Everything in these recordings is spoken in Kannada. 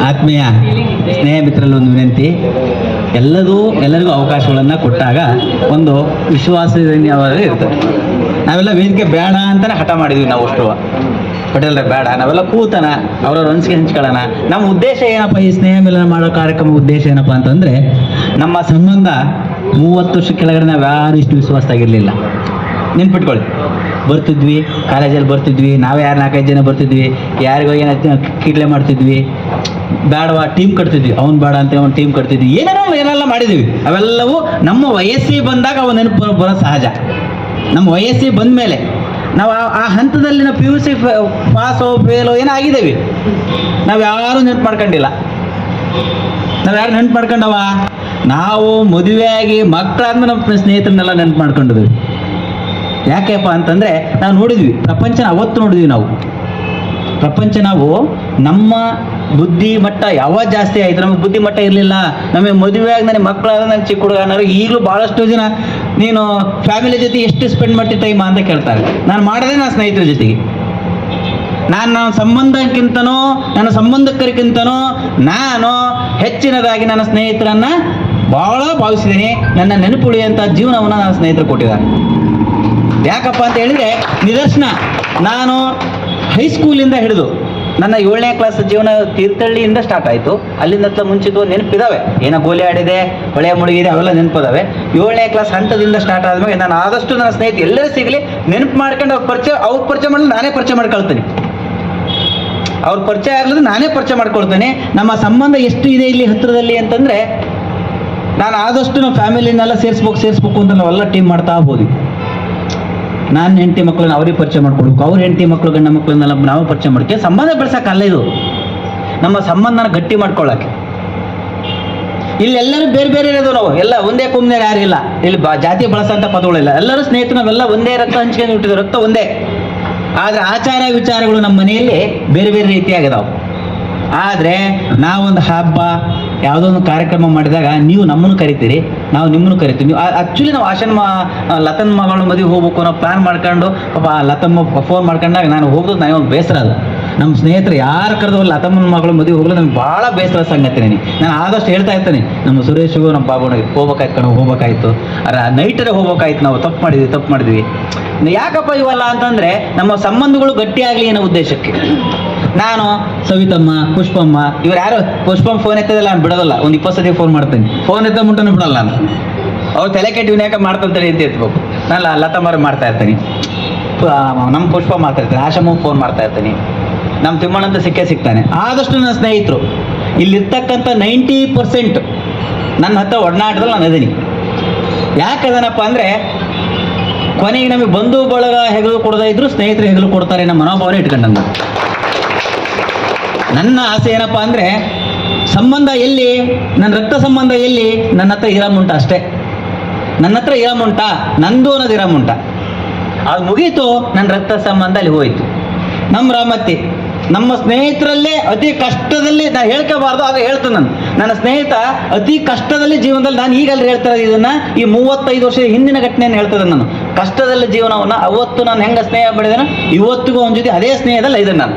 ಆತ್ಮೀಯ ಸ್ನೇಹ ಮಿತ್ರರಲ್ಲಿ ಒಂದು ವಿನಂತಿ, ಎಲ್ಲರಿಗೂ ಅವಕಾಶಗಳನ್ನು ಕೊಟ್ಟಾಗ ಒಂದು ವಿಶ್ವಾಸದಿಂದ ಇರ್ತದೆ. ನಾವೆಲ್ಲ ವೇದಿಕೆ ಬೇಡ ಅಂತಾನೆ ಹಠ ಮಾಡಿದ್ವಿ ನಾವು ಅಷ್ಟು ಪಟೇಲ್ರೆ ಬೇಡ, ನಾವೆಲ್ಲ ಕೂತನ ಅವ್ರವ್ರ ಅನಿಸಿಕೆ ಹಂಚ್ಕೊಳ್ಳೋಣ. ನಮ್ಮ ಉದ್ದೇಶ ಏನಪ್ಪ, ಈ ಸ್ನೇಹ ಮಿಲನ ಮಾಡೋ ಕಾರ್ಯಕ್ರಮ ಉದ್ದೇಶ ಏನಪ್ಪ ಅಂತಂದರೆ, ನಮ್ಮ ಸಂಬಂಧ 30 ವರ್ಷ ಕೆಳಗಡೆ ನಾವು ಯಾರು ಇಷ್ಟು ವಿಶ್ವಾಸದಾಗಿರಲಿಲ್ಲ. ನೆನ್ಪಿಟ್ಕೊಳ್ಳಿ, ಬರ್ತಿದ್ವಿ ಕಾಲೇಜಲ್ಲಿ ಬರ್ತಿದ್ವಿ, ನಾವೇ ಯಾರು 4-5 ಜನ ಬರ್ತಿದ್ವಿ, ಯಾರಿಗೋ ಏನೋ ಕಿಡ್ಲೆ ಮಾಡ್ತಿದ್ವಿ, ಬೇಡವಾ ಟೀಮ್ ಕಟ್ತಿದ್ವಿ, ಅವ್ನು ಬೇಡ ಅಂತ ಅವ್ನು ಟೀಮ್ ಕಟ್ತಿದ್ವಿ, ಏನೆಲ್ಲ ಮಾಡಿದ್ವಿ. ಅವೆಲ್ಲವೂ ನಮ್ಮ ವಯಸ್ಸಿಗೆ ಬಂದಾಗ ಅವು ನೆನಪು ಬರೋ ಸಹಜ. ನಮ್ಮ ವಯಸ್ಸಿಗೆ ಬಂದ ಮೇಲೆ ನಾವು ಆ ಹಂತದಲ್ಲಿ ನಾವು PUC ಪಾಸೋ ಫೇಲೋ ಏನೋ ಆಗಿದ್ದೇವೆ. ನಾವು ಯಾರೂ ನೆನಪು ಮಾಡ್ಕೊಂಡಿಲ್ಲ. ನಾವು ಯಾರು ನೆನಪು ಮಾಡ್ಕೊಂಡವ? ನಾವು ಮದುವೆಯಾಗಿ ಮಕ್ಕಳಾದ್ಮೇಲೆ ನಮ್ಮ ಸ್ನೇಹಿತರನ್ನೆಲ್ಲ ನೆನಪು ಮಾಡ್ಕೊಂಡಿದ್ವಿ. ಯಾಕೆಪ್ಪ ಅಂತಂದರೆ ನಾವು ನೋಡಿದ್ವಿ ಪ್ರಪಂಚನ, ಅವತ್ತು ನೋಡಿದ್ವಿ ನಾವು ಪ್ರಪಂಚ. ನಾವು ನಮ್ಮ ಬುದ್ಧಿ ಮಟ್ಟ ಯಾವಾಗ ಜಾಸ್ತಿ ಆಯಿತು, ನಮಗೆ ಬುದ್ಧಿ ಮಟ್ಟ ಇರಲಿಲ್ಲ. ನಮಗೆ ಮದುವೆಯಾಗಿ ನನಗೆ ಮಕ್ಕಳಾದ ನನ್ನ ಚಿಕ್ಕ ಹುಡುಗ ಅನ್ನೋರು ಈಗಲೂ ಭಾಳಷ್ಟು ಜನ ನೀನು ಫ್ಯಾಮಿಲಿ ಜೊತೆ ಎಷ್ಟು ಸ್ಪೆಂಡ್ ಮಾಡ್ತಿ ಟೈಮ್ ಅಂತ ಕೇಳ್ತಾರೆ. ನಾನು ಮಾಡೋದೇ ನನ್ನ ಸ್ನೇಹಿತರ ಜೊತೆಗೆ. ನನ್ನ ಸಂಬಂಧಕ್ಕಿಂತನೋ ನನ್ನ ಸಂಬಂಧಿಕರಿಗಿಂತನೋ ನಾನು ಹೆಚ್ಚಿನದಾಗಿ ನನ್ನ ಸ್ನೇಹಿತರನ್ನು ಭಾಳ ಭಾವಿಸಿದ್ದೀನಿ. ನನ್ನ ನೆನಪು ಉಳಿಯುವಂಥ ಜೀವನವನ್ನು ನನ್ನ ಸ್ನೇಹಿತರು ಕೊಟ್ಟಿದ್ದಾರೆ. ಯಾಕಪ್ಪ ಅಂತ ಹೇಳಿದರೆ ನಿದರ್ಶನ, ನಾನು ಹೈಸ್ಕೂಲಿಂದ ಹಿಡಿದು ನನ್ನ 7ನೇ ಕ್ಲಾಸ್ ಜೀವನ ತೀರ್ಥಹಳ್ಳಿಯಿಂದ ಸ್ಟಾರ್ಟ್ ಆಯಿತು. ಅಲ್ಲಿಂದ ಮುಂಚಿತು ನೆನಪಿದ್ದಾವೆ, ಏನೋ ಗೋಲಿ ಆಡಿದೆ, ಹೊಳೆಯ ಮುಳುಗಿದೆ, ಅವೆಲ್ಲ ನೆನಪಿದ್ದಾವೆ. 7ನೇ ಕ್ಲಾಸ್ ಹಂತದಿಂದ ಸ್ಟಾರ್ಟ್ ಆದಮೇಲೆ ನಾನು ಆದಷ್ಟು ನನ್ನ ಸ್ನೇಹಿತ ಎಲ್ಲರೂ ಸಿಗಲಿ ನೆನಪು ಮಾಡ್ಕೊಂಡು ಅವ್ರ ಪರಿಚಯ ಮಾಡಲು ನಾನೇ ಪರಿಚಯ ಮಾಡ್ಕೊಳ್ತೀನಿ. ಅವ್ರ ಪರಿಚಯ ಆಗಲಿದ್ರೆ ನಾನೇ ಪರಿಚಯ ಮಾಡ್ಕೊಳ್ತೇನೆ. ನಮ್ಮ ಸಂಬಂಧ ಎಷ್ಟು ಇದೆ ಇಲ್ಲಿ ಹತ್ತಿರದಲ್ಲಿ ಅಂತಂದರೆ, ನಾನು ಆದಷ್ಟು ನಮ್ಮ ಫ್ಯಾಮಿಲಿನೆಲ್ಲ ಸೇರಿಸ್ಬೇಕು ಅಂತ ನಾವೆಲ್ಲ ಟೀಮ್ ಮಾಡ್ತಾ ಹೋದ್ವಿ. ನಾನು ಹೆಂಡತಿ ಮಕ್ಕಳನ್ನ ಅವ್ರಿಗೆ ಪರಿಚಯ ಮಾಡ್ಕೊಡ್ಬೇಕು, ಅವ್ರ ಹೆಂಡತಿ ಮಕ್ಕಳು ಗಂಡ ಮಕ್ಕಳನ್ನೆಲ್ಲ ನಾವು ಪರಿಚಯ ಮಾಡ್ತೀವಿ. ಸಂಬಂಧ ಬೆಳೆಸೋಕ್ಕಲ್ಲ ಇದು, ನಮ್ಮ ಸಂಬಂಧನ ಗಟ್ಟಿ ಮಾಡ್ಕೊಳ್ಳೋಕ್ಕೆ. ಇಲ್ಲಿ ಎಲ್ಲರೂ ಬೇರೆ ಬೇರೆ ಇರೋದು, ನಾವು ಎಲ್ಲ ಒಂದೇ ಕುಂಬನೆ ಯಾರಿಲ್ಲ. ಇಲ್ಲಿ ಜಾತಿ ಬಳಸೋಂಥ ಪದಗಳಿಲ್ಲ. ಎಲ್ಲರೂ ಸ್ನೇಹಿತರು, ನಾವೆಲ್ಲ ಒಂದೇ ರಕ್ತ ಹಂಚ್ಕೊಂಡು ಹುಟ್ಟಿದ ರಕ್ತ ಒಂದೇ. ಆದರೆ ಆಚಾರ ವಿಚಾರಗಳು ನಮ್ಮ ಮನೆಯಲ್ಲಿ ಬೇರೆ ಬೇರೆ ರೀತಿಯಾಗಿದಾವೆ. ಆದರೆ ನಾವೊಂದು ಹಬ್ಬ ಯಾವುದೋ ಒಂದು ಕಾರ್ಯಕ್ರಮ ಮಾಡಿದಾಗ ನೀವು ನಮ್ಮನ್ನು ಕರಿತೀರಿ, ನಾವು ನಿಮ್ಮನ್ನು ಕರಿತೀವಿ. ನೀವು ಆ್ಯಕ್ಚುಲಿ ನಾವು ಲತನ್ ಮಗಳು ಮದುವೆ ಹೋಗ್ಬೇಕು ನಾವು ಪ್ಲ್ಯಾನ್ ಮಾಡ್ಕೊಂಡು, ಪಾಪ ಲತಮ್ಮ ಫೋನ್ ಮಾಡ್ಕೊಂಡಾಗ ನಾನು ಹೋಗೋದು ನನಗೆ ಒಂದು ಬೇಸರ. ಅದು ನಮ್ಮ ಸ್ನೇಹಿತರು ಯಾರು ಕರೆದು ಲತಮ್ಮನ ಮಗಳು ಮದುವೆ ಹೋಗಲು ನನಗೆ ಭಾಳ ಬೇಸರ ಸಂಗತಿ. ನಾನು ಆದಷ್ಟು ಹೇಳ್ತಾ ಇರ್ತೀನಿ, ನಮ್ಮ ಸುರೇಶಿಗೂ ನಮ್ಮ ಬಾಬುನಿಗೆ ಹೋಗ್ಬೇಕಾಯ್ತು ನೈಟರೇ ಹೋಗ್ಬೇಕಾಯ್ತು, ನಾವು ತಪ್ಪು ಮಾಡಿದ್ವಿ. ಯಾಕಪ್ಪ ಇವೆಲ್ಲ ಅಂತಂದರೆ ನಮ್ಮ ಸಂಬಂಧಗಳು ಗಟ್ಟಿಯಾಗಲಿ ಅನ್ನೋ ಉದ್ದೇಶಕ್ಕೆ. ನಾನು ಸವಿತಮ್ಮ, ಪುಷ್ಪಮ್ಮ, ಇವ್ರು ಯಾರು ಪುಷ್ಪಮ್ಮ ಫೋನ್ ಎತ್ತದಲ್ಲ, ನಾನು ಬಿಡೋದಲ್ಲ. ಒಂದು 20 ಸತಿ ಫೋನ್ ಮಾಡ್ತೀನಿ, ಫೋನ್ ಎತ್ತ ಮುಟ್ಟನು ಬಿಡಲ್ಲ ನಾನು. ಅವ್ರು ತಲೆ ಕೆಟ್ಟು ವಿನಾಯಕ ಮಾಡ್ಕೊಂತಾರೆ ಅಂತ ಎತ್ಬೇಕು. ನಾನು ಲತಮ್ಮರು ಮಾಡ್ತಾ ಇರ್ತೀನಿ, ನಮ್ಮ ಪುಷ್ಪ ಮಾತಾಡ್ತೀನಿ, ಆಶಮ್ಮ ಫೋನ್ ಮಾಡ್ತಾ ಇರ್ತೀನಿ, ನಮ್ಮ ತಿಮ್ಮಣ್ಣಂತ ಸಿಗ್ತಾನೆ. ಆದಷ್ಟು ನನ್ನ ಸ್ನೇಹಿತರು ಇಲ್ಲಿರ್ತಕ್ಕಂಥ 90% ನನ್ನ ಹತ್ರ ಒಡನಾಟದಲ್ಲಿ ನಾನು ಇದೀನಿ. ಯಾಕೆ ಅದನಪ್ಪ ಅಂದರೆ, ಕೊನೆಗೆ ನಮಗೆ ಬಂಧು ಬಳಗ ಹೆಗಲು ಕೊಡದೇ ಇದ್ರು ಸ್ನೇಹಿತರು ಹೆಗಲು ಕೊಡ್ತಾರೆ ನಮ್ಮ ಮನೋಭಾವನೆ ಇಟ್ಕೊಂಡಂಗ. ನನ್ನ ಆಸೆ ಏನಪ್ಪ ಅಂದರೆ, ಸಂಬಂಧ ಎಲ್ಲಿ, ನನ್ನ ರಕ್ತ ಸಂಬಂಧ ಎಲ್ಲಿ, ನನ್ನ ಹತ್ರ ಇರಮುಂಟ ಅಷ್ಟೇ. ನನ್ನ ಹತ್ರ ಇರಮುಂಟ, ನಂದು ಅನ್ನೋದು ಇರಮುಂಟ. ಅದು ಮುಗೀತು, ನನ್ನ ರಕ್ತ ಸಂಬಂಧ ಅಲ್ಲಿ ಹೋಯಿತು. ನಮ್ಮ ರಾಮತ್ತಿ ನಮ್ಮ ಸ್ನೇಹಿತರಲ್ಲೇ ಅತಿ ಕಷ್ಟದಲ್ಲಿ, ನಾನು ಹೇಳ್ಕೋಬಾರ್ದು ಆದರೆ ಹೇಳ್ತೇನೆ. ನನ್ನ ಸ್ನೇಹಿತ ಅತಿ ಕಷ್ಟದಲ್ಲಿ ಜೀವನದಲ್ಲಿ, ನಾನು ಈಗಲ್ಲಿ ಹೇಳ್ತಾ ಇದನ್ನು, ಈ 35 ವರ್ಷದ ಹಿಂದಿನ ಘಟನೆಯನ್ನು ಹೇಳ್ತದೆ. ನಾನು ಕಷ್ಟದಲ್ಲಿ ಜೀವನವನ್ನು ಅವತ್ತು ನಾನು ಹೆಂಗೆ ಸ್ನೇಹ ಬೆಳೆದೇನೋ ಇವತ್ತಿಗೂ ಅವನ ಜೊತೆ ಅದೇ ಸ್ನೇಹದಲ್ಲಿ ಇದ್ದೇನೆ.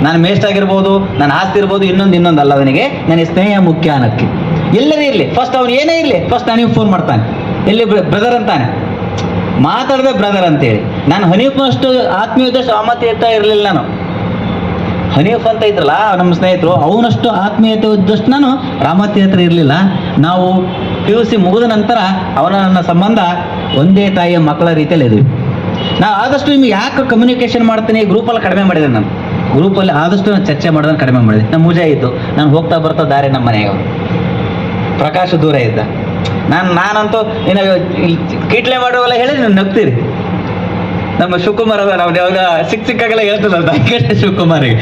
ನಾನು ಮೇಸ್ಟ್ ಆಗಿರ್ಬೋದು, ನನ್ನ ಆಸ್ತಿ ಇರ್ಬೋದು, ಇನ್ನೊಂದು ಅಲ್ಲ. ಅವನಿಗೆ ನನಗೆ ಸ್ನೇಹ ಮುಖ್ಯ ಅನ್ನೋಕ್ಕೆ. ಎಲ್ಲರೇ ಇರಲಿ, ಫಸ್ಟ್ ಅವ್ನು ಏನೇ ಇರಲಿ, ಫಸ್ಟ್ ನನಗೆ ಫೋನ್ ಮಾಡ್ತಾನೆ, ಎಲ್ಲಿ ಬ್ರದರ್ ಅಂತಾನೆ, ಮಾತಾಡಿದೆ ಬ್ರದರ್ ಅಂತೇಳಿ. ನಾನು ಹನೀಫ್ನಷ್ಟು ಆತ್ಮೀಯದಷ್ಟು ಆತ್ಮೀಯತೆ ಇರಲಿಲ್ಲ. ನಾನು ಹನೀಫ್ ಅಂತ ಇದ್ರಲ್ಲ ನಮ್ಮ ಸ್ನೇಹಿತರು, ಅವನಷ್ಟು ಆತ್ಮೀಯತೆ ಇದ್ದಷ್ಟು ನಾನು ರಾಮತ್ತಿ ಹತ್ರ ಇರಲಿಲ್ಲ. ನಾವು PUC ಮುಗಿದ ನಂತರ ನನ್ನ ಸಂಬಂಧ ಒಂದೇ ತಾಯಿಯ ಮಕ್ಕಳ ರೀತಿಯಲ್ಲಿ ಇದ್ವಿ. ನಾವು ಆದಷ್ಟು ನಿಮ್ಗೆ ಯಾಕೆ ಕಮ್ಯುನಿಕೇಷನ್ ಮಾಡ್ತೀನಿ, ಗ್ರೂಪಲ್ಲಿ ಕಡಿಮೆ ಮಾಡಿದೆ. ನಾನು ಗ್ರೂಪಲ್ಲಿ ಆದಷ್ಟು ನಾನು ಚರ್ಚೆ ಮಾಡೋದನ್ನು ಕಡಿಮೆ ಮಾಡಿದೆ. ನಮ್ಮ ಮುಜಾ ಇದ್ದು ನಾನು ಹೋಗ್ತಾ ಬರ್ತಾ ದಾರಿ ನಮ್ಮ ಮನೆಗೆ ಪ್ರಕಾಶ ದೂರ ಇದ್ದ. ನಾನಂತೂ ಏನು ಕೀಟ್ಲೆ ಮಾಡುವಲ್ಲ ಹೇಳಿ ನೀವು ನಗ್ತೀರಿ. ನಮ್ಮ ಶಿವಕುಮಾರ್ ಅದ, ನಾವು ಯಾವಾಗ ಸಿಕ್ಕಾಗೆಲ್ಲ ಹೇಳ್ತದಲ್ಲ ಶಿವಕುಮಾರಿಗೆ.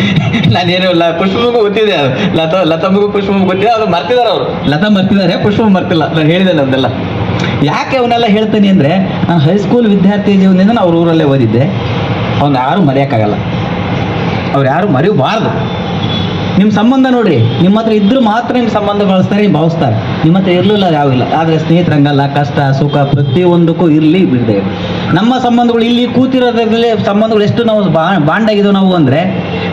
ನಾನೇನು ಪುಷ್ಪಮಗೂ ಗೊತ್ತಿದೆ, ಅದು ಲತಮ್ಮಗೂ ಪುಷ್ಪಮಗೂ ಗೊತ್ತಿದೆ. ಅದು ಮರ್ತಿದ್ದಾರೆ, ಅವರು ಲತಾ ಮರ್ತಿದ್ದಾರೆ, ಪುಷ್ಪ ಮರ್ತಿಲ್ಲ. ನಾನು ಹೇಳಿದೆ ಅದೆಲ್ಲ. ಯಾಕೆ ಅವನ್ನೆಲ್ಲ ಹೇಳ್ತೀನಿ ಅಂದರೆ, ನಾನು ಹೈಸ್ಕೂಲ್ ವಿದ್ಯಾರ್ಥಿ ಜೀವನದಿಂದ ಅವ್ರ ಊರಲ್ಲೇ ಓದಿದ್ದೆ. ಅವ್ನು ಯಾರು ಮರೆಯೋಕ್ಕಾಗಲ್ಲ, ಅವ್ರು ಯಾರು ಮರೆಯಬಾರ್ದು. ನಿಮ್ಮ ಸಂಬಂಧ ನೋಡ್ರಿ, ನಿಮ್ಮ ಹತ್ರ ಇದ್ರೂ ಮಾತ್ರ ನಿಮ್ಮ ಸಂಬಂಧ ಬಳಸ್ತಾರೆ, ಭಾವಿಸ್ತಾರೆ. ನಿಮ್ಮ ಹತ್ರ ಇರಲಿಲ್ಲ ಯಾವಿಲ್ಲ. ಆದರೆ ಸ್ನೇಹಿತರಂಗಲ್ಲ, ಕಷ್ಟ ಸುಖ ಪ್ರತಿಯೊಂದಕ್ಕೂ ಇರಲಿ ಬಿಡದೆ. ನಮ್ಮ ಸಂಬಂಧಗಳು ಇಲ್ಲಿ ಕೂತಿರೋದ್ರಲ್ಲಿ ಸಂಬಂಧಗಳು ಎಷ್ಟು ನಾವು ಬಾಂಡ್ ಆಗಿದ್ದವು ನಾವು ಅಂದರೆ,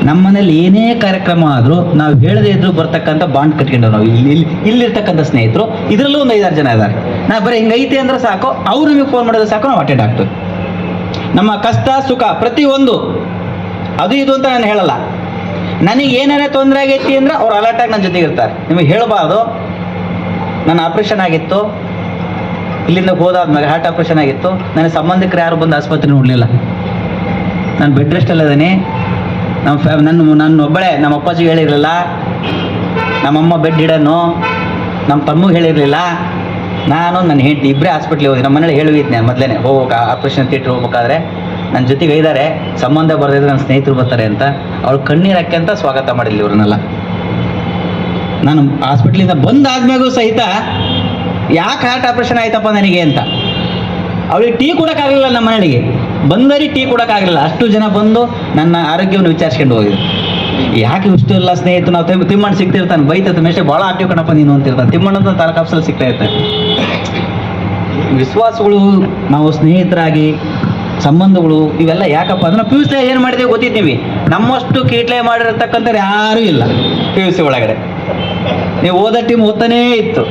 ನಮ್ಮನೇಲಿ ಏನೇ ಕಾರ್ಯಕ್ರಮ ಆದರೂ ನಾವು ಹೇಳದೇ ಇದ್ರು ಬರ್ತಕ್ಕಂಥ ಬಾಂಡ್ ಕಟ್ಕೊಂಡು ನಾವು ಇಲ್ಲಿರ್ತಕ್ಕಂಥ ಸ್ನೇಹಿತರು ಇದರಲ್ಲೂ ಒಂದು 5-6 ಜನ ಇದ್ದಾರೆ. ನಾವು ಬರೀ ಹಿಂಗೈತೆ ಅಂದ್ರೆ ಸಾಕು, ಅವ್ರು ನಮಗೆ ಫೋನ್ ಮಾಡಿದ್ರೆ ಸಾಕು, ನಾವು ಅಟೆಂಡ್ ಆಗ್ತೀವಿ. ನಮ್ಮ ಕಷ್ಟ ಸುಖ ಪ್ರತಿಯೊಂದು ಅದು ಇದು ಅಂತ ನಾನು ಹೇಳಲ್ಲ. ನನಗೆ ಏನಾರೇ ತೊಂದರೆ ಆಗೈತಿ ಅಂದ್ರೆ ಅವ್ರು ಅಲರ್ಟಾಗಿ ನನ್ನ ಜೊತೆಗೆ ಇರ್ತಾರೆ. ನಿಮಗೆ ಹೇಳಬಾರ್ದು, ನನ್ನ ಆಪ್ರೇಷನ್ ಆಗಿತ್ತು, ಇಲ್ಲಿಂದ ಹೋದಾದ್ಮೇಲೆ ಹಾರ್ಟ್ ಆಪ್ರೇಷನ್ ಆಗಿತ್ತು, ನನಗೆ ಸಂಬಂಧಿಕರು ಯಾರು ಬಂದು ಆಸ್ಪತ್ರೆ ನೋಡಲಿಲ್ಲ. ನಾನು ಬೆಡ್ ರೆಸ್ಟಲ್ಲಿ ಇದ್ದೀನಿ. ನನ್ನ ಒಬ್ಬಳೇ, ನಮ್ಮ ಅಪ್ಪಾಜಿಗೆ ಹೇಳಿರಲಿಲ್ಲ, ನಮ್ಮಮ್ಮ ಬೆಡ್ ಇಡನು, ನಮ್ಮ ತಮ್ಮಗೆ ಹೇಳಿರಲಿಲ್ಲ, ನಾನು ನನ್ನ ಹೆಂಡತಿ ಇಬ್ಬರೇ ಹಾಸ್ಪಿಟ್ಲಿಗೆ ಹೋಗಿ ನಮ್ಮ ಮನೇಲಿ ಹೇಳಿದ್ದೆ ಮೊದಲೇ ಹೋಗ್ಬೇಕು ಆಪ್ರೇಷನ್ ಥಿಯೇಟ್ರ್ ಹೋಗ್ಬೇಕಾದ್ರೆ. ನನ್ನ ಜೊತೆಗೆ ಇದ್ದಾರೆ, ಸಂಬಂಧ ಬರೆದಿದ್ರೆ ನನ್ನ ಸ್ನೇಹಿತರು ಬರ್ತಾರೆ ಅಂತ. ಅವಳು ಕಣ್ಣೀರು ಹಾಕ್ಯಂತ ಸ್ವಾಗತ ಮಾಡಿಲ್ಲ ಇವ್ರನ್ನೆಲ್ಲ. ನಾನು ಹಾಸ್ಪಿಟ್ಲಿಂದ ಬಂದಾದ್ಮೇಗೂ ಸಹಿತ ಯಾಕೆ ಹಾರ್ಟ್ ಆಪ್ರೇಷನ್ ಆಯ್ತಪ್ಪ ನನಗೆ ಅಂತ ಅವಳಿಗೆ ಟೀ ಕೊಡೋಕ್ಕಾಗಲಿಲ್ಲ. ನಮ್ಮ ಮನೆಗೆ ಬಂದರಿ ಟೀ ಕೊಡೋಕ್ಕಾಗಲಿಲ್ಲ. ಅಷ್ಟು ಜನ ಬಂದು ನನ್ನ ಆರೋಗ್ಯವನ್ನು ವಿಚಾರಿಸ್ಕೊಂಡು ಹೋಗಿದ್ರು. ಯಾಕೆ ಇಷ್ಟು ಎಲ್ಲ ಸ್ನೇಹಿತರು, ನಾವು ತಿಮ್ಮಣ್ಣ ಸಿಗ್ತಿರ್ತಾನೆ, ಬೈತದ ಮೇಷೆ ಭಾಳ ಆಕ್ಟಿವ್ ಕಣಪ್ಪ ನೀನು ಅಂತಿರ್ತಾನೆ. ತಿಮ್ಮಣ್ಣಂತ ತಾಲೂಕಾಪ್ಸಲ್ಲಿ ಸಿಗ್ತಾ ಇರ್ತಾನೆ. ವಿಶ್ವಾಸಗಳು, ನಾವು ಸ್ನೇಹಿತರಾಗಿ ಸಂಬಂಧಗಳು ಇವೆಲ್ಲ ಯಾಕಪ್ಪ ಅಂದ್ರೆ ಪಿ ಯು ಸಿ ಏನು ಮಾಡಿದ್ದೇವೆ ಗೊತ್ತಿದ್ದೀವಿ. ನಮ್ಮಷ್ಟು ಕೀಟ್ಲೆ ಮಾಡಿರ್ತಕ್ಕಂಥವ್ರು ಯಾರೂ ಇಲ್ಲ ಪಿ ಯು ಸಿ ಒಳಗಡೆ. ನೀವು ಓದೋ ಟೀಮ್ ಓದ್ತಾನೇ ಇತ್ತು.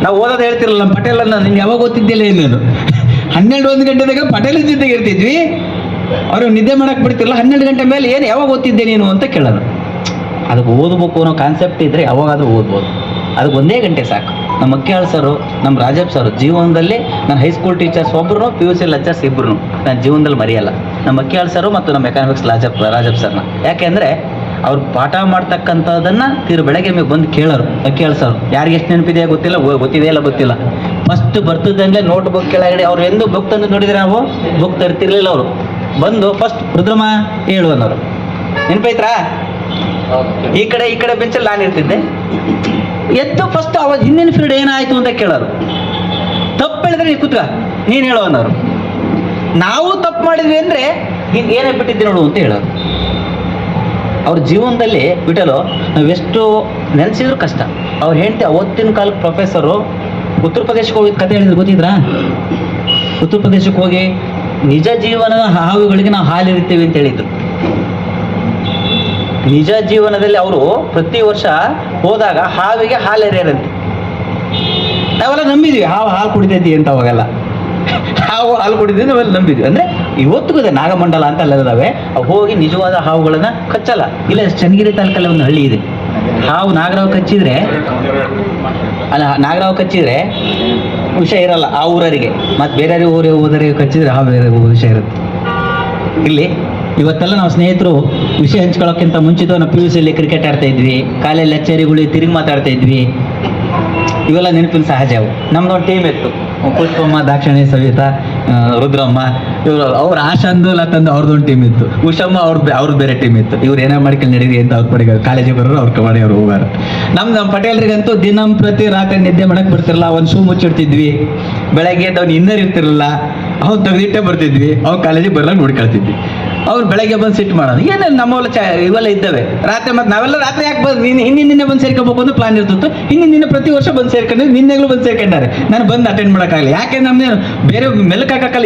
ನಾವು ಓದೋದು ಹೇಳ್ತಿರಲ್ಲ, ನಮ್ಮ ಪಟೇಲ್ ನಿನ್ಗೆ ಯಾವಾಗ ಓದ್ತಿದ್ದಿಲ್ಲ ಏನೇನು 12-1 ಗಂಟೆದಾಗ ಪಟೇಲ್ ಜೊತೆಗೆ ಇರ್ತಿದ್ವಿ. ಅವ್ರಿಗೆ ನಿದ್ದೆ ಮಾಡಕ್ಕೆ ಬಿಡ್ತಿರಲ್ಲ. 12 ಗಂಟೆ ಮೇಲೆ ಏನು ಯಾವಾಗ ಓದ್ತಿದ್ದೆ ನೀನು ಅಂತ ಕೇಳೋದು. ಅದಕ್ಕೆ ಓದಬೇಕು ಅನ್ನೋ ಕಾನ್ಸೆಪ್ಟ್ ಇದ್ದರೆ ಯಾವಾಗಾದರೂ ಓದ್ಬೋದು. ಅದಕ್ಕೆ 1 ಗಂಟೆ ಸಾಕು. ನಮ್ಮ ಮಕ್ಯಾಳ್ ಸರು, ನಮ್ಮ ರಾಜಪ್ಪ ಸರು ಜೀವನದಲ್ಲಿ ನನ್ನ ಹೈಸ್ಕೂಲ್ ಟೀಚರ್ಸ್ ಒಬ್ಬರು, ಪಿ ಯು ಸಿ ಲೆಕ್ಚರ್ಸ್ ಇಬ್ಬರು ನಾನು ಜೀವನದಲ್ಲಿ ಮರೆಯಲ್ಲ. ನಮ್ಮ ಮಕ್ಯಾಳ್ ಸರು ಮತ್ತು ನಮ್ಮ ಎಕನಾಮಿಕ್ಸ್ ರಾಜಪ್ಪ ಸರ್ನ. ಯಾಕೆಂದರೆ ಅವ್ರು ಪಾಠ ಮಾಡ್ತಕ್ಕಂಥದ್ದನ್ನು ಬೆಳಗ್ಗೆ ಬಂದು ಕೇಳೋರು. ಮಕ್ಯಾಳ್ ಸರು ಯಾರಿಗೆ ಎಷ್ಟು ನೆನಪಿದೆಯಾ ಗೊತ್ತಿಲ್ಲ, ಗೊತ್ತಿದೆಯಲ್ಲ ಗೊತ್ತಿಲ್ಲ. ಫಸ್ಟ್ ಬರ್ತಿದ್ದಂಗೆ ನೋಟ್ ಬುಕ್ ಕೆಳಗಡೆ ಅವ್ರು ಎಂದು ಬುಕ್ ತಂದು ನೋಡಿದರೆ ನಾವು ಬುಕ್ ತರ್ತಿರ್ಲಿಲ್ಲ. ಅವರು ಬಂದು ಫಸ್ಟ್ ರುದ್ರಮ ಹೇಳು ಅನ್ನೋರು. ನೆನಪೈತ್ರಾ? ಈ ಕಡೆ ಬೆಂಚಲ್ಲಿ ನಾನು ಇರ್ತಿದ್ದೆ. ಎದ್ದು ಫಸ್ಟ್ ಅವಾಗ ಹಿಂದಿನ ಪೀರಿಯಡ್ ಏನಾಯ್ತು ಅಂತ ಕೇಳೋರು. ತಪ್ಪು ಹೇಳಿದ್ರೆ ನೀ ಕೂತ್ಕ, ನೀನು ಹೇಳೋ ಅನ್ನೋರು. ನಾವು ತಪ್ಪು ಮಾಡಿದ್ವಿ ಅಂದರೆ ಏನೇ ಬಿಟ್ಟಿದ್ದೆ ನೋಡು ಅಂತ ಹೇಳೋರು. ಅವ್ರ ಜೀವನದಲ್ಲಿ ಬಿಟ್ಟಲು ನಾವೆಷ್ಟು ನೆನೆಸಿದ್ರು ಕಷ್ಟ. ಅವ್ರು ಹೇಳ್ತಿ ಅವತ್ತಿನ ಕಾಲಕ್ಕೆ ಪ್ರೊಫೆಸರು ಉತ್ತರ ಪ್ರದೇಶಕ್ಕೆ ಹೋಗಿ ಕತೆ ಹೇಳಿದ್ರು ಗೊತ್ತಿದ್ರಾ? ಉತ್ತರ ಪ್ರದೇಶಕ್ಕೆ ಹೋಗಿ ನಿಜ ಜೀವನದ ಹಾವುಗಳಿಗೆ ನಾವು ಹಾಲಿರ್ತೀವಿ ಅಂತ ಹೇಳಿದ್ರು. ನಿಜ ಜೀವನದಲ್ಲಿ ಅವರು ಪ್ರತಿ ವರ್ಷ ಹೋದಾಗ ಹಾವಿಗೆ ಹಾಲು ಎರೆಯರಂತೆ. ನಾವೆಲ್ಲ ನಂಬಿದ್ವಿ ಹಾಲು ಕುಡಿತೈತಿ ಅಂತ. ಅವಾಗೆಲ್ಲ ಹಾಲು ಕುಡಿದ್ವಿ ನಾವೆಲ್ಲ ನಂಬಿದ್ವಿ. ಅಂದರೆ ಇವತ್ತಿಗೂ ಇದೆ ನಾಗಮಂಡಲ ಅಂತ ಅಲ್ಲಿದ್ದಾವೆ. ಅವು ಹೋಗಿ ನಿಜವಾದ ಹಾವುಗಳನ್ನ ಕಚ್ಚಲ್ಲ. ಇಲ್ಲ ಚನ್ನಗಿರಿ ತಾಲೂಕಲ್ಲಿ ಒಂದು ಹಳ್ಳಿ ಇದೆ. ಹಾವು ನಾಗರಾವ್ ಕಚ್ಚಿದ್ರೆ ವಿಷ ಇರಲ್ಲ ಆ ಊರರಿಗೆ, ಮತ್ತು ಬೇರೆ ಊರಿಗೆ ಕಚ್ಚಿದ್ರೆ ಹಾವು ಬೇರೆ ವಿಷ ಇರುತ್ತೆ. ಇಲ್ಲಿ ಇವತ್ತೆಲ್ಲ ನಾವು ಸ್ನೇಹಿತರು ವಿಷಯ ಹಂಚ್ಕೊಳ್ಳೋಕ್ಕಿಂತ ಮುಂಚಿತ ನಾವು ಪಿ ಯು ಸಿಯಲ್ಲಿ ಕ್ರಿಕೆಟ್ ಆಡ್ತಾ ಇದ್ವಿ, ಕಾಲೇಜ್ ಲೆಕ್ಚರಿಗಳು ತಿರುಗಿ ಮಾತಾಡ್ತಾ ಇದ್ವಿ. ಇವೆಲ್ಲ ನೆನಪಿನ ಸಹಜ. ಅವು ನಮ್ದೊಂದು ಟೀಮ್ ಇತ್ತು, ಪುಷ್ಪಮ್ಮ, ದಾಕ್ಷಿಣಿ, ಸವಿತಾ, ರುದ್ರಮ್ಮ, ಇವರು ಅವ್ರ ಆಶಾಂದು ಲತಂದು ಅವ್ರದ್ದೊಂದು ಟೀಮ್ ಇತ್ತು. ಉಷಮ್ಮ ಅವ್ರದ್ದು ಬೇರೆ ಟೀಮ್ ಇತ್ತು. ಇವ್ರು ಏನೋ ಮಾಡ್ಕೊಂಡು ನಡೀರಿ ಅಂತ ಅವ್ರ ಪಡೆಗೆ ಕಾಲೇಜಿಗೆ ಬರೋರು, ಅವ್ರ ಕಬಡ್ಡಿ ಅವ್ರು ಹೋಗಾರ. ನಮ್ಮ ಪಟೇಲ್ರಿಗಂತೂ ಪ್ರತಿ ರಾತ್ರಿ ನಿದ್ದೆ ಮಾಡಕ್ಕೆ ಬರ್ತಿರಲ್ಲ. ಒಂದು ಶೂ ಮುಚ್ಚಿಡ್ತಿದ್ವಿ. ಬೆಳಗ್ಗೆ ಅವ್ನು ಇನ್ನರ್ ಇರ್ತಿರಲಿಲ್ಲ, ಅವ್ನು ತೆಗೆದಿಟ್ಟೆ ಬರ್ತಿದ್ವಿ. ಅವ್ನು ಕಾಲೇಜಿಗೆ ಬರಲ್ಲ ನೋಡ್ಕೊಳ್ತಿದ್ವಿ. ಅವ್ರು ಬೆಳಗ್ಗೆ ಬಂದು ಸಿಟ್ಟು ಮಾಡೋದು. ಏನೇನು ನಮ್ಮವೆಲ್ಲ ಇವೆಲ್ಲ ಇದ್ದಾವೆ. ರಾತ್ರಿ ಮತ್ತು ನಾವೆಲ್ಲ ರಾತ್ರಿ ಯಾಕೆ ಹಿಂದಿನ ದಿನ ಬಂದು ಸೇರ್ಕೋಬೇಕು ಅಂತ ಪ್ಲಾನ್ ಇರ್ತಿತ್ತು. ಹಿಂದಿನ ದಿನ ಪ್ರತಿ ವರ್ಷ ಬಂದು ಸೇರ್ಕೊಂಡು ನಿನ್ನೆಗಳು ಬಂದು ಸೇರ್ಕೊಂಡಾರೆ. ನಾನು ಬಂದು ಅಟೆಂಡ್ ಮಾಡೋಕ್ಕಾಗಲ್ಲ. ಯಾಕೆ ನಮ್ಮದೇ ಬೇರೆ ಮೆಲ್ಕ್ ಹಾಕಕ್ಕಲ್ಲ,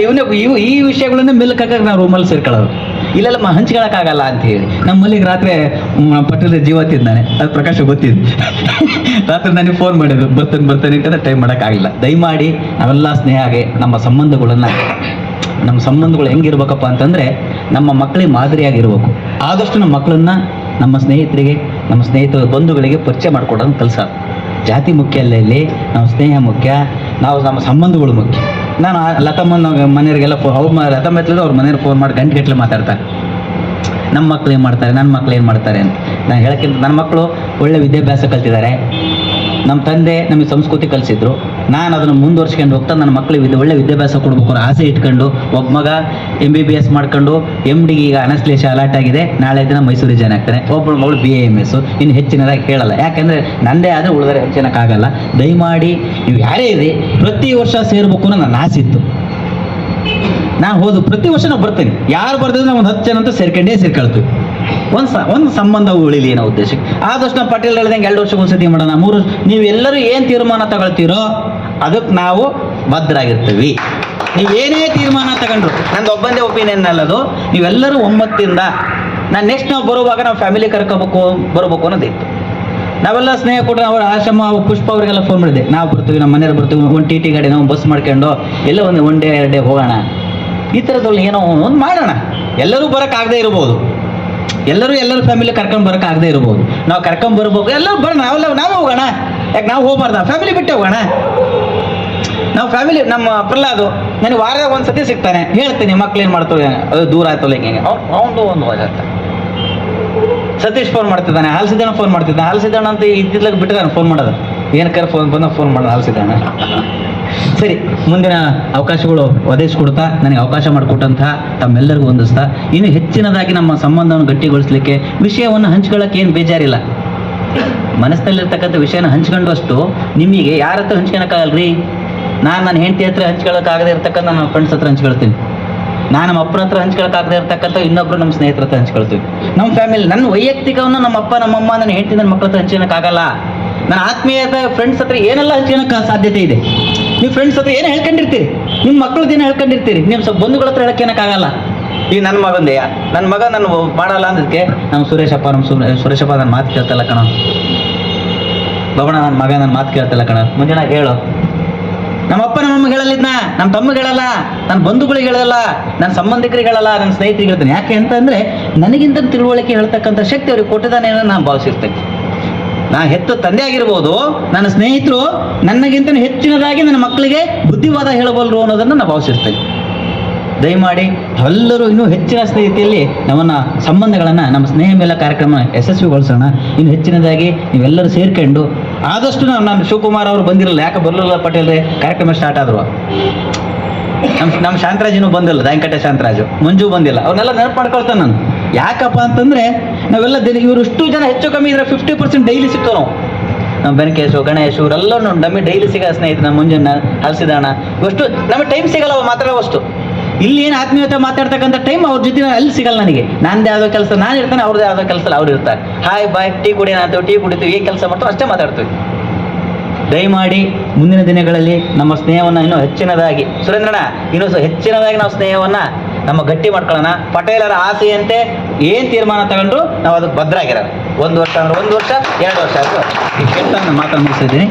ಈ ವಿಷಯಗಳನ್ನೇ ಮೆಲ್ಕ್ ಹಾಕಕ್ಕೆ ನಾವು ರೂಮಲ್ಲಿ ಸೇರ್ಕೊಳ್ಳೋದು. ಇಲ್ಲೆಲ್ಲ ಹಂಚ್ಕೊಳ್ಳೋಕ್ಕಾಗಲ್ಲ ಅಂತ ಹೇಳಿ ನಮ್ಮಲ್ಲಿಗೆ ರಾತ್ರಿ ಪಟ್ಟದ ಜೀವ ತಿಂದಾನೆ. ಅದು ಪ್ರಕಾಶ ಗೊತ್ತಿದ್ದು. ರಾತ್ರಿ ನನಗೆ ಫೋನ್ ಮಾಡಿದ್ರು, ಬರ್ತಾನೆ ಅಂತಂದ್ರೆ ಟೈಮ್ ಮಾಡೋಕ್ಕಾಗಿಲ್ಲ. ದಯಮಾಡಿ ನಾವೆಲ್ಲ ಸ್ನೇಹ ಆಗಿ ನಮ್ಮ ಸಂಬಂಧಗಳು ಹೆಂಗಿರ್ಬೇಕಪ್ಪ ಅಂತಂದರೆ ನಮ್ಮ ಮಕ್ಕಳಿಗೆ ಮಾದರಿಯಾಗಿರ್ಬೇಕು. ಆದಷ್ಟು ನಮ್ಮ ಮಕ್ಕಳನ್ನ ನಮ್ಮ ಸ್ನೇಹಿತರಿಗೆ, ನಮ್ಮ ಸ್ನೇಹಿತರ ಬಂಧುಗಳಿಗೆ ಪರಿಚಯ ಮಾಡಿಕೊಡೋದನ್ನು ಕಲಿಸೋದು. ಜಾತಿ ಮುಖ್ಯ ಅಲ್ಲ, ಇಲ್ಲಿ ನಾವು ಸ್ನೇಹ ಮುಖ್ಯ, ನಾವು ನಮ್ಮ ಸಂಬಂಧಗಳು ಮುಖ್ಯ. ನಾನು ಲತಮ್ಮನ ಮನೆಯವರಿಗೆಲ್ಲ ಲತಮ್ಮ ಎತ್ತಲಿದ್ದು ಅವ್ರ ಮನೆಯವ್ರು ಫೋನ್ ಮಾಡಿ ಗಂಟೆಗಟ್ಟಲೆ ಮಾತಾಡ್ತಾರೆ. ನಮ್ಮ ಮಕ್ಳು ಏನು ಮಾಡ್ತಾರೆ, ನನ್ನ ಮಕ್ಳು ಏನು ಮಾಡ್ತಾರೆ ಅಂತ. ನಾನು ಹೇಳೋಕ್ಕಿಂತ ನನ್ನ ಮಕ್ಕಳು ಒಳ್ಳೆ ವಿದ್ಯಾಭ್ಯಾಸ ಕಲ್ತಿದ್ದಾರೆ. ನಮ್ಮ ತಂದೆ ನಮಗೆ ಸಂಸ್ಕೃತಿ ಕಲಿಸಿದ್ರು. ನಾನು ಅದನ್ನು ಮುಂದುವರ್ಸ್ಕೊಂಡು ಹೋಗ್ತಾ ನನ್ನ ಮಕ್ಕಳಿಗೆ ಒಳ್ಳೆ ವಿದ್ಯಾಭ್ಯಾಸ ಕೊಡ್ಬೇಕು ಅನ್ನೋ ಆಸೆ ಇಟ್ಕೊಂಡು ಒಬ್ಬ ಮಗ MBBS ಮಾಡ್ಕೊಂಡು MD ಈಗ ಅನಸ್ಲೇಷ ಅಲಾಟ್ ಆಗಿದೆ. ನಾಳೆ ದಿನ ಮೈಸೂರಿಗೆ ಜಾಯ್ನ್ ಆಗ್ತಾನೆ. ಒಬ್ಬಳು ಮಗಳು BAMS. ಇನ್ನು ಹೆಚ್ಚಿನದಾಗಿ ಹೇಳಲ್ಲ, ಯಾಕೆಂದರೆ ನಂದೇ ಆದರೆ ಉಳಿದರೆ ಹೆಚ್ಚಿನಕ್ಕಾಗಲ್ಲ. ದಯಮಾಡಿ ನೀವು ಯಾರೇ ಇರಿ, ಪ್ರತಿ ವರ್ಷ ಸೇರ್ಬೇಕು ಅನ್ನೋ ನನ್ನ ಆಸೆ ಇತ್ತು. ನಾನು ಪ್ರತಿ ವರ್ಷ ನಾವು ಬರ್ತೀನಿ. ಯಾರು ಬರ್ತಿದ್ರೆ ನಾವು ಒಂದು 10 ಜನ ಅಂತ ಸೇರ್ಕೊಳ್ತೀವಿ. ಒಂದು ಸಂಬಂಧ ಉಳಿಲಿ ಅನ್ನೋ ಉದ್ದೇಶಕ್ಕೆ. ಆದಷ್ಟು ನಾವು ಪಟೇಲ್ ಹೇಳ್ದಂಗೆ 2 ವರ್ಷಕ್ಕೆ ಒಂದ್ಸತಿ ಮಾಡೋಣ, 3 ವರ್ಷ. ನೀವೆಲ್ಲರೂ ಏನು ತೀರ್ಮಾನ ತಗೊಳ್ತೀರೋ ಅದಕ್ಕೆ ನಾವು ಬದ್ಧರಾಗಿರ್ತೀವಿ. ನೀವೇನೇ ತೀರ್ಮಾನ ತಗೊಂಡ್ರು, ನಂದು ಒಬ್ಬಂದೇ ಒಪಿನಿಯನ್ ಅಲ್ಲದು. ನೀವೆಲ್ಲರೂ ಒಮ್ಮತ್ತಿಂದ ನಾನು ನೆಕ್ಸ್ಟ್ ನಾವು ಬರುವಾಗ ನಾವು ಫ್ಯಾಮಿಲಿ ಬರಬೇಕು ಅನ್ನೋದಿತ್ತು. ನಾವೆಲ್ಲ ಸ್ನೇಹ ಕೊಟ್ಟು ಅವ್ರ ಆಶ್ರಮ ಪುಷ್ಪ ಅವರಿಗೆಲ್ಲ ಫೋನ್ ಮಾಡಿದೆ, ನಾವು ಬರ್ತೀವಿ, ನಮ್ಮ ಮನೆಯವ್ರು ಬರ್ತೀವಿ, ಒಂದು ಟಿ ಗಾಡಿ ನಾವು ಬಸ್ ಮಾಡ್ಕೊಂಡು ಎಲ್ಲ ಒನ್ ಡೇ 2 ಡೇ ಹೋಗೋಣ, ಈ ಥರದಲ್ಲಿ ಏನೋ ಒಂದು ಮಾಡೋಣ. ಎಲ್ಲರೂ ಬರೋಕ್ಕಾಗದೇ ಇರ್ಬೋದು, ಎಲ್ಲರೂ ಫ್ಯಾಮಿಲಿ ಕರ್ಕೊಂಡು ಬರೋಕ್ಕಾಗದೇ ಇರ್ಬೋದು, ನಾವು ಕರ್ಕೊಂಡು ಬರ್ಬೇಕು, ಎಲ್ಲರೂ ಬರೋಣ, ನಾವೇ ಹೋಗೋಣ. ಯಾಕೆ ನಾವು ಹೋಗ್ಬಾರ್ದ? ಫ್ಯಾಮಿಲಿ ಬಿಟ್ಟೆ ಹೋಗೋಣ. ನಾವು ಫ್ಯಾಮಿಲಿ, ನಮ್ಮ ಪ್ರಹ್ಲಾದು ನನಗೆ ವಾರದಾಗ ಒಂದು ಸತಿ ಸಿಗ್ತಾನೆ, ಹೇಳ್ತೀನಿ ಮಕ್ಳು ಏನು ಮಾಡ್ತಾರೆ, ಅದು ದೂರ ಆಯ್ತಲ್ಲ ಹಿಂಗೆ ಅವನು ಒಂದು ಹೋಗುತ್ತೆ. ಸತೀಶ್ ಫೋನ್ ಮಾಡ್ತಿದ್ದಾನೆ, ಹಾಲ್ಸಿದ್ದಣ್ಣ ಫೋನ್ ಮಾಡ್ತಿದ್ದಾನೆ. ಹಾಲ್ಸಿದ್ದಣ್ಣ ಅಂತ ಇದ್ದಿದ್ಲಾಗ ಬಿಟ್ಟಿದ್ದಾನೆ ಫೋನ್ ಮಾಡೋದು, ಏನಕ್ಕಾರ ಫೋನ್ ಮಾಡೋದು ಹಾಲ್ಸಿದ್ದಣ್ಣ. ಸರಿ, ಮುಂದಿನ ಅವಕಾಶಗಳು ಒದಗಿಸ್ಕೊಡ್ತಾ ನನಗೆ ಅವಕಾಶ ಮಾಡಿಕೊಟ್ಟಂತಹ ತಮ್ಮೆಲ್ಲರಿಗೂ ಹೊಂದಿಸ್ತಾ ಇನ್ನು ಹೆಚ್ಚಿನದಾಗಿ ನಮ್ಮ ಸಂಬಂಧವನ್ನು ಗಟ್ಟಿಗೊಳಿಸಲಿಕ್ಕೆ ವಿಷಯವನ್ನು ಹಂಚ್ಕೊಳ್ಳೋಕೆ ಏನು ಬೇಜಾರಿಲ್ಲ. ಮನಸ್ಸಿನಲ್ಲಿರ್ತಕ್ಕಂಥ ವಿಷಯನ ಹಂಚ್ಕೊಂಡಷ್ಟು ನಿಮಗೆ ಯಾರ ಹತ್ರ ಹಂಚ್ಕೊಳಕ್ಕಾಗಲ್ರಿ. ನಾನು ನನ್ನ ಹೆಂಡತಿ ಹತ್ರ ಹಂಚ್ಕೊಳ್ಳೋಕ್ಕಾಗದೇ ಇರ್ತಕ್ಕಂಥ ನನ್ನ ಫ್ರೆಂಡ್ಸ್ ಹತ್ರ ಹಂಚ್ಕೊಳ್ತೀನಿ. ನಾನು ನಮ್ಮ ಅಪ್ಪನ ಹತ್ರ ಹಂಚ್ಕೊಳಕ್ಕಾಗದೇ ಇರ್ತಕ್ಕಂಥ ಇನ್ನೊಬ್ರು ನಮ್ಮ ಸ್ನೇಹಿತರ ಹತ್ರ ಹಂಚ್ಕೊಳ್ತೀವಿ. ನಮ್ಮ ಫ್ಯಾಮಿಲಿ, ನನ್ನ ವೈಯಕ್ತಿಕವನ್ನು ನಮ್ಮ ಅಪ್ಪ ನಮ್ಮಮ್ಮ ನನ್ನ ಹೆಂಡತಿ ನನ್ನ ಮಕ್ಕಳ ಹತ್ರ ಹಂಚ್ಕೊಳಕ್ಕಾಗಲ್ಲ. ನನ್ನ ಆತ್ಮೀಯತೆ ಫ್ರೆಂಡ್ಸ್ ಹತ್ರ ಏನೆಲ್ಲ ಹಂಚ್ಕೊಳಕ್ಕೆ ಸಾಧ್ಯತೆ ಇದೆ. ನೀವು ಫ್ರೆಂಡ್ಸ್ ಹತ್ರ ಏನು ಹೇಳ್ಕೊಂಡಿರ್ತೀರಿ, ನಿಮ್ಮ ಮಕ್ಕಳದ್ದೇನು ಹೇಳ್ಕೊಂಡಿರ್ತೀರಿ, ನಿಮ್ಮ ಸ್ವಲ್ಪ ಬಂಧುಗಳ ಹತ್ರ ಹೇಳಕ್ಕೇನಕ್ಕಾಗಲ್ಲ. ಈಗ ನನ್ನ ಮಗಂದೆಯಾ, ನನ್ನ ಮಗ ನಾನು ಮಾಡಲ್ಲ ಅಂದಕ್ಕೆ ನಮ್ಮ ಸುರೇಶಪ್ಪ ನನ್ನ ಮಾತು ಕೇಳ್ತಲ್ಲ ಕಣ, ಬಬಣ ನನ್ನ ಮಗ ನನ್ನ ಮಾತು ಕೇಳ್ತಲ್ಲ ಕಣ, ಮುಂಜಾನೆ ಹೇಳು. ನಮ್ಮ ಅಪ್ಪ ನಮ್ಮಮ್ಮ ಹೇಳಲಿದ್ನ, ನಮ್ಮ ತಮ್ಮಗೆ ಹೇಳಲ್ಲ, ನನ್ನ ಬಂಧುಗಳಿಗೆ ಹೇಳಲ್ಲ, ನನ್ನ ಸಂಬಂಧಿಕರಿಗೆ ಹೇಳಲ್ಲ, ನನ್ನ ಸ್ನೇಹಿತರಿಗೆ ಹೇಳ್ತಾನೆ. ಯಾಕೆ ಅಂತಂದರೆ ನನಗಿಂತ ತಿಳುವಳಿಕೆ ಹೇಳ್ತಕ್ಕಂಥ ಶಕ್ತಿ ಅವ್ರಿಗೆ ಕೊಟ್ಟಿದ್ದಾನೆ ಅನ್ನೋ ನಾನು ಭಾವಿಸಿರ್ತೇನೆ. ನಾ ಹೆತ್ತ ತಂದೆ ಆಗಿರ್ಬೋದು, ನನ್ನ ಸ್ನೇಹಿತರು ನನಗಿಂತ ಹೆಚ್ಚಿನದಾಗಿ ನನ್ನ ಮಕ್ಕಳಿಗೆ ಬುದ್ಧಿವಾದ ಹೇಳಬಲ್ಲರು ಅನ್ನೋದನ್ನು ನಾನು ಭಾವಿಸಿರ್ತೇನೆ. ದಯಮಾಡಿ ಎಲ್ಲರೂ ಇನ್ನೂ ಹೆಚ್ಚಿನ ರೀತಿಯಲ್ಲಿ ನಮ್ಮನ್ನ ಸಂಬಂಧಗಳನ್ನು, ನಮ್ಮ ಸ್ನೇಹ ಮೇಳ ಕಾರ್ಯಕ್ರಮ ಯಶಸ್ವಿಗೊಳಿಸೋಣ. ಇನ್ನು ಹೆಚ್ಚಿನದಾಗಿ ನೀವೆಲ್ಲರೂ ಸೇರ್ಕೊಂಡು ಆದಷ್ಟು ನಾನು ಶಿವಕುಮಾರ್ ಅವರು ಬಂದಿರಲ್ಲ, ಯಾಕೆ ಬರಲಿಲ್ಲ ಪಟೇಲ್ ಕಾರ್ಯಕ್ರಮ ಸ್ಟಾರ್ಟ್ ಆದ್ರು. ನಮ್ಮ ಶಾಂತರಾಜನೂ ಬಂದಿಲ್ಲ, ದಾಯಂಕಟ್ಟೆ ಶಾಂತರಾಜು, ಮಂಜು ಬಂದಿಲ್ಲ, ಅವ್ರನ್ನೆಲ್ಲ ನೆನಪು ಮಾಡ್ಕೊಳ್ತಾನೆ ನಾನು. ಯಾಕಪ್ಪ ಅಂತಂದರೆ ನಾವೆಲ್ಲ ಇವರು ಇಷ್ಟು ಜನ ಹೆಚ್ಚು ಕಮ್ಮಿ ಇದ್ರೆ 50% ಡೈಲಿ ಸಿಗ್ತವೆ ನಾವು. ನಮ್ಮ ಬೆನಕೇಶು, ಗಣೇಶ್ ಇವರೆಲ್ಲ ನಮಗೆ ಡೈಲಿ ಸಿಗೋ ಸ್ನೇಹಿತರು, ನಮ್ಮ ಮುಂಜಾನೆ ಹಲಸಿದಣ್ಣ, ಇವಷ್ಟು ನಮಗೆ ಟೈಮ್ ಸಿಗಲ್ಲ ಮಾತಾಡೋವಷ್ಟು. ಇಲ್ಲಿ ಏನು ಆತ್ಮೀಯತೆ ಮಾತಾಡ್ತಕ್ಕಂಥ ಟೈಮ್ ಅವ್ರ ಜೊತೆ ಅಲ್ಲಿ ಸಿಗಲ್ಲ ನನಗೆ. ನಂದು ಯಾವುದೋ ಕೆಲಸ ನಾನು ಇರ್ತಾನೆ, ಅವ್ರದ್ದು ಯಾವುದೋ ಕೆಲಸ ಅವ್ರು ಇರ್ತಾರೆ. ಹಾಯ್ ಬಾಯ್, ಟೀ ಕುಡಿಯೋಣ ಅಂತೀವಿ, ಟೀ ಕುಡಿತೀವಿ, ಈ ಕೆಲಸ ಮಾಡ್ತೀವಿ, ಅಷ್ಟೇ ಮಾತಾಡ್ತೀವಿ. ದಯಮಾಡಿ ಮುಂದಿನ ದಿನಗಳಲ್ಲಿ ನಮ್ಮ ಸ್ನೇಹವನ್ನು ಇನ್ನೂ ಹೆಚ್ಚಿನದಾಗಿ, ಸುರೇಂದ್ರಣ್ಣ, ಇನ್ನೂ ಹೆಚ್ಚಿನದಾಗಿ ನಾವು ಸ್ನೇಹವನ್ನು ನಮ್ಮ ಗಟ್ಟಿ ಮಾಡ್ಕೊಳ್ಳೋಣ. ಪಟೇಲರ ಆಸೆಯಂತೆ ಏನು ತೀರ್ಮಾನ ತಗೊಂಡ್ರು ನಾವು ಅದಕ್ಕೆ ಭದ್ರ ಆಗಿರೋಣ. 1 ವರ್ಷ ಅಂದ್ರೆ 1 ವರ್ಷ, 2 ವರ್ಷ ಆದರೂ ಈ ಕೇಳ್ತಾ ನಾನು ಮಾತನ್ನು ಮುಗಿಸಿದ್ದೀನಿ.